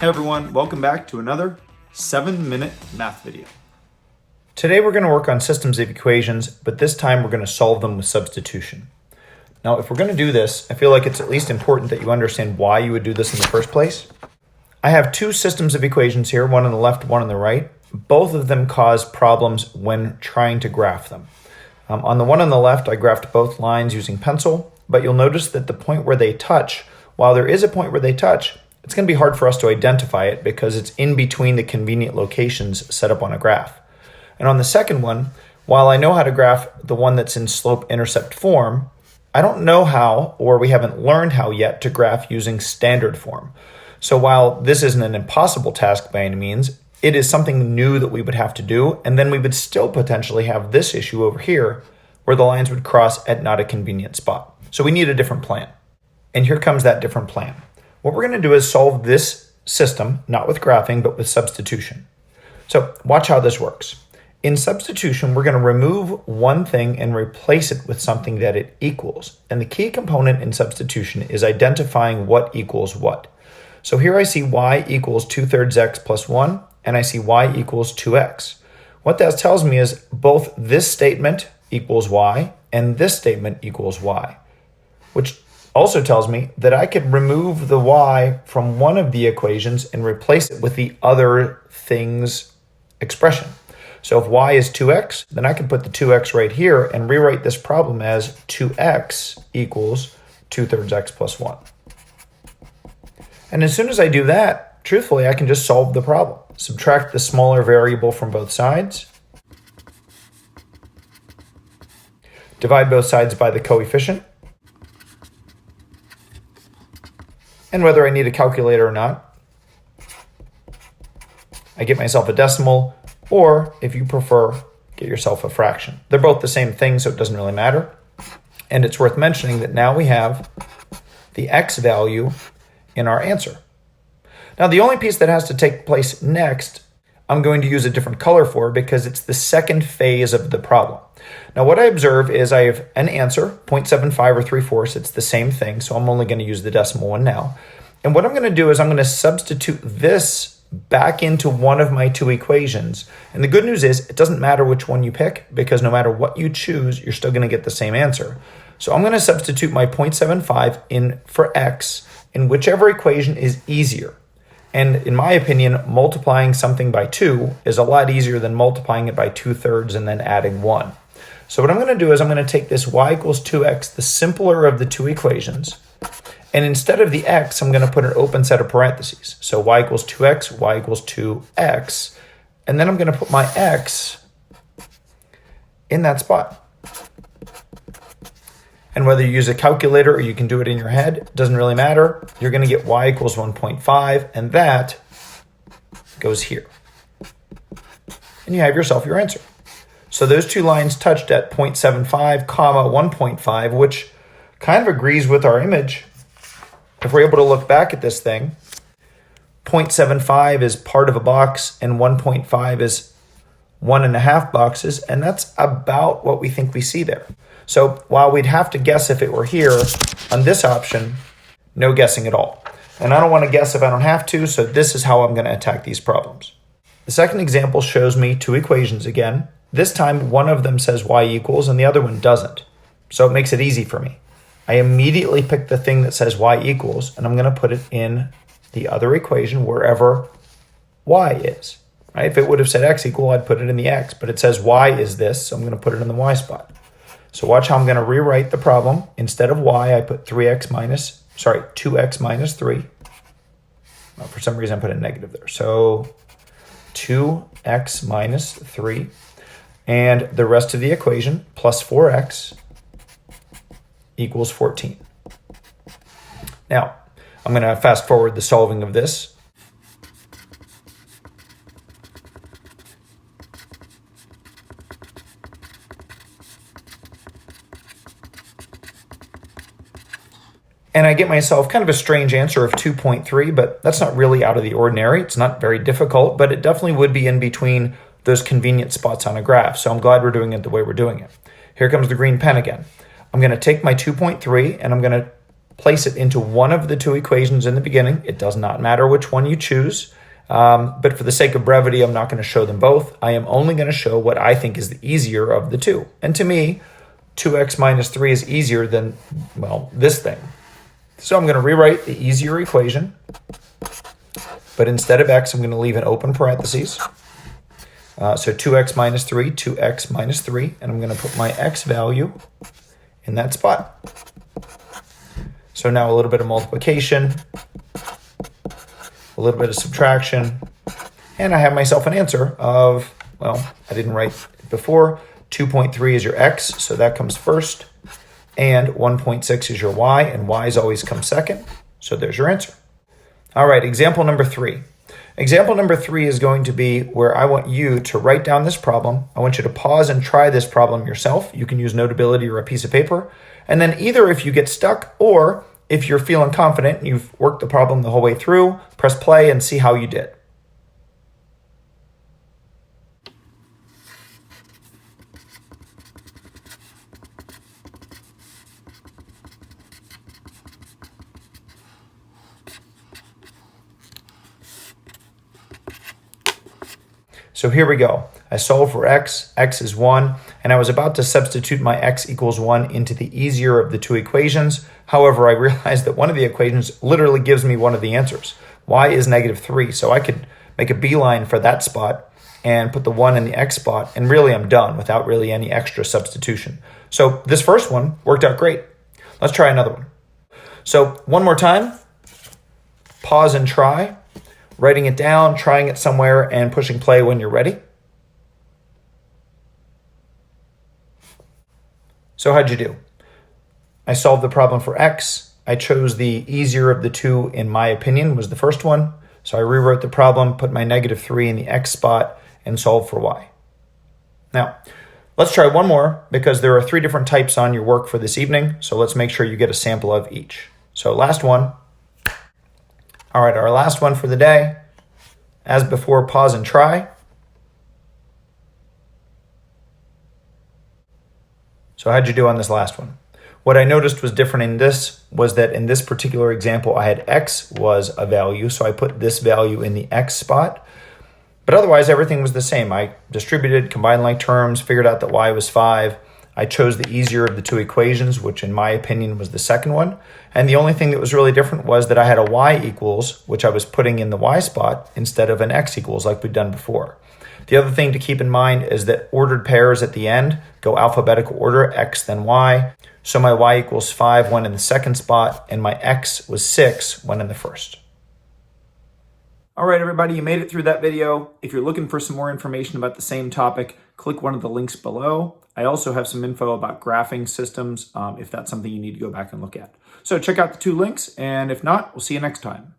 Hey everyone, welcome back to another 7-minute math video. Today we're going to work on systems of equations, but this time we're going to solve them with substitution. Now, if we're going to do this, I feel like it's at least important that you understand why you would do this in the first place. I have two systems of equations here, one on the left, one on the right. Both of them cause problems when trying to graph them. On the one on the left, I graphed both lines using pencil, but you'll notice that the point where they touch, while there is a point where they touch, it's going to be hard for us to identify it because it's in between the convenient locations set up on a graph. And on the second one, while I know how to graph the one that's in slope-intercept form, I don't know how, or we haven't learned how yet, to graph using standard form. So while this isn't an impossible task by any means, it is something new that we would have to do, and then we would still potentially have this issue over here where the lines would cross at not a convenient spot. So we need a different plan. And here comes that different plan. What we're going to do is solve this system, not with graphing, but with substitution. So watch how this works. In substitution, we're going to remove one thing and replace it with something that it equals. And the key component in substitution is identifying what equals what. So here I see y equals 2/3 x plus 1, and I see y equals 2x. What that tells me is both this statement equals y and this statement equals y, which also tells me that I could remove the y from one of the equations and replace it with the other thing's expression. So if y is 2x, then I can put the 2x right here and rewrite this problem as 2x equals 2/3 x plus 1. And as soon as I do that, truthfully, I can just solve the problem. Subtract the smaller variable from both sides. Divide both sides by the coefficient. And whether I need a calculator or not, I get myself a decimal, or if you prefer, get yourself a fraction. They're both the same thing, so it doesn't really matter. And it's worth mentioning that now we have the x value in our answer. Now, the only piece that has to take place next, I'm going to use a different color for because it's the second phase of the problem. Now, what I observe is I have an answer, 0.75 or 3/4. It's the same thing, so I'm only going to use the decimal one now. And what I'm going to do is I'm going to substitute this back into one of my two equations. And the good news is it doesn't matter which one you pick because no matter what you choose, you're still going to get the same answer. So I'm going to substitute my 0.75 in for x in whichever equation is easier. And in my opinion, multiplying something by 2 is a lot easier than multiplying it by 2/3 and then adding 1. So what I'm going to do is I'm going to take this y equals 2x, the simpler of the two equations, and instead of the x, I'm going to put an open set of parentheses. So y equals 2x, y equals 2x, and then I'm going to put my x in that spot. And whether you use a calculator or you can do it in your head, it doesn't really matter. You're going to get y equals 1.5, and that goes here. And you have yourself your answer. So those two lines touched at 0.75, 1.5, which kind of agrees with our image. If we're able to look back at this thing, 0.75 is part of a box and 1.5 is 1.5 boxes, and that's about what we think we see there. So while we'd have to guess if it were here, on this option, no guessing at all. And I don't want to guess if I don't have to, so this is how I'm going to attack these problems. The second example shows me two equations again. This time, one of them says y equals and the other one doesn't. So it makes it easy for me. I immediately pick the thing that says y equals, and I'm going to put it in the other equation wherever y is. Right? If it would have said x equal, I'd put it in the x, but it says y is this, so I'm going to put it in the y spot. So watch how I'm going to rewrite the problem. Instead of y, I put 2x minus 3. Well, for some reason, I put a negative there. So 2x minus 3. And the rest of the equation, plus 4x, equals 14. Now, I'm going to fast forward the solving of this. And I get myself kind of a strange answer of 2.3, but that's not really out of the ordinary. It's not very difficult, but it definitely would be in between those convenient spots on a graph. So I'm glad we're doing it the way we're doing it. Here comes the green pen again. I'm going to take my 2.3 and I'm going to place it into one of the two equations in the beginning. It does not matter which one you choose. But for the sake of brevity, I'm not going to show them both. I am only going to show what I think is the easier of the two. And to me, 2x minus 3 is easier than, well, this thing. So I'm going to rewrite the easier equation. But instead of x, I'm going to leave an open parentheses. So 2x minus 3, 2x minus 3. And I'm going to put my x value in that spot. So now a little bit of multiplication, a little bit of subtraction, and I have myself an answer of, well, I didn't write it before. 2.3 is your x, so that comes first. And 1.6 is your y, and y's always come second. So there's your answer. All right, example number 3. Example number 3 is going to be where I want you to write down this problem. I want you to pause and try this problem yourself. You can use Notability or a piece of paper. And then either if you get stuck or if you're feeling confident and you've worked the problem the whole way through, press play and see how you did. So here we go. I solved for x is 1, and I was about to substitute my x equals 1 into the easier of the two equations. However, I realized that one of the equations literally gives me one of the answers. Y is negative 3, so I could make a beeline for that spot and put the 1 in the x spot, and really I'm done without really any extra substitution. So this first one worked out great. Let's try another one. So one more time, pause and try. Writing it down, trying it somewhere, and pushing play when you're ready. So how'd you do? I solved the problem for x. I chose the easier of the two, in my opinion, was the first one. So I rewrote the problem, put my negative 3 in the x spot, and solved for y. Now, let's try one more, because there are 3 different types on your work for this evening. So let's make sure you get a sample of each. So last one. All right, our last one for the day. As before, pause and try. So how'd you do on this last one? What I noticed was different in this was that in this particular example, I had x was a value, so I put this value in the x spot. But otherwise, everything was the same. I distributed, combined like terms, figured out that y was 5. I chose the easier of the two equations, which in my opinion was the second one. And the only thing that was really different was that I had a y equals, which I was putting in the y spot instead of an x equals like we'd done before. The other thing to keep in mind is that ordered pairs at the end go alphabetical order, x then y. So my y equals 5 went in the second spot, and my x was 6 went in the first. All right, everybody, you made it through that video. If you're looking for some more information about the same topic, click one of the links below. I also have some info about graphing systems if that's something you need to go back and look at. So check out the 2 links, and if not, we'll see you next time.